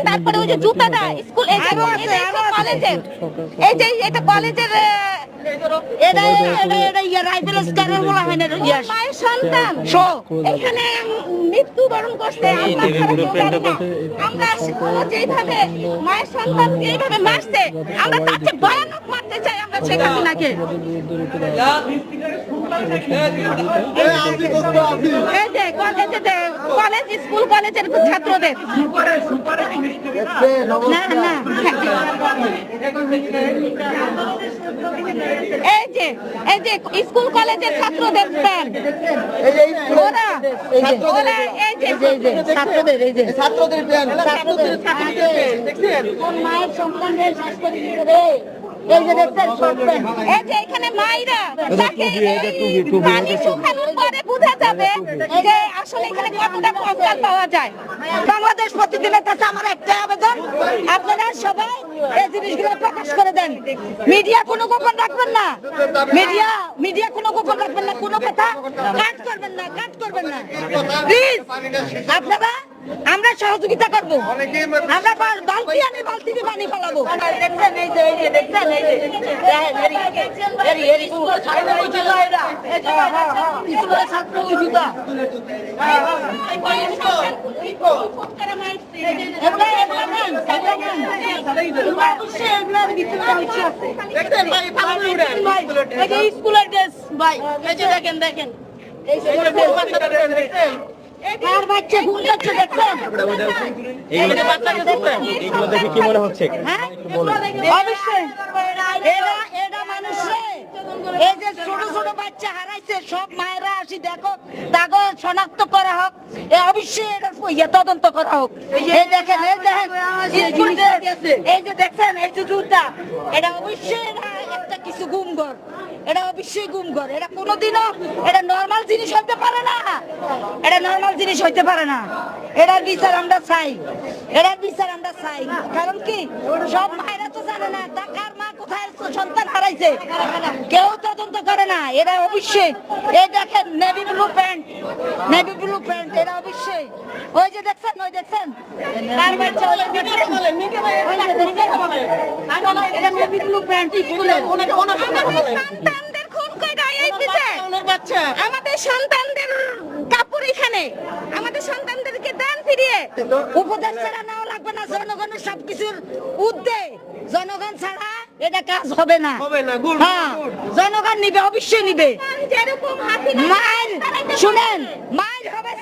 তারপরে ওই যে জুতাটা স্কুল কলেজের এই যে এটা কলেজের মায়ের সন্তান এখানে মৃত্যুবরণ করছে। আমরা যেভাবে মায়ের সন্তানকে এইভাবে মারছে আমরা তার চেয়ে ভয়ানক মারতে চাই আমরা শেখ হাসিনাকে। এই যে কলেজ স্কুল কলেজের ছাত্রদের না এই যে স্কুল কলেজের ছাত্রদের মায়ের সন্তানদের এখানে মায়েরা শুকানোর পরে বোঝা যাবে যে আসলে এখানে কতটা কঙ্কাল পাওয়া যায়। বাংলাদেশ প্রতিদিনের কাছে আমার একটা আবেদন, আপনারা সবাই এই জিনিসগুলো প্রকাশ করে দেন। মিডিয়া কোনো গোপন রাখবেন না, মিডিয়া কোনো গোপন রাখবেন না, কোনো কথা কাট করবেন না প্লিজ। আপনারা আমরা সহযোগিতা করবো, আমরা বালতি আনি বালতি পানি ফেলাবো। দেখছেন এই যে দেখছেন এই যে স্কুলের ড্রেস ভাই দেখেন আর বাচ্চা ভুল করছে দেখছেন এগুলো দেখে কি মনে হচ্ছে? অবশ্যই এরা মানুষ এই যে ছোট ছোট বাচ্চা হারাইছে সব মায়েরা আসি দেখো তাকে শনাক্ত করা হোক, অবশ্যই এটা তদন্ত করা হোক। এই দেখেন এই যে দেখছেন এই যে জুতা এটা অবশ্যই একটা কিছু গুমঘর, এটা অবশ্যই গুমঘর। এটা কোনোদিনও এটা নর্মাল জিনিস হইতে পারে না, এটা নর্মাল জিনিস হইতে পারে না। এটার বিচার আমরা চাই, কারণ কি সব মায়েরা তো জানে না কার মা কোথায় সন্তান হারাইছে, কেউ তদন্ত করে না। এরা অবশ্যই এই দেখেন নেভি ব্লু প্যান্ট এরা অবশ্যই ওই যে দেখছেন কার বাচ্চা এটা নেভি ব্লু প্যান্ট স্কুলে সন্তানদের খুন কইরা এই বিচার আমাদের সন্তানদের কাপড় এখানে আমাদের সন্তানদেরকে দান ফিরিয়ে উপদেষ্টারা নাও লাগবে না। জনগণের সবকিছুর ঊর্ধ্বে জনগণ ছাড়া এটা কাজ হবে না। হ্যাঁ জনগণ নিবে, অবশ্যই নিবে। মায়ের শুনেন মায়ের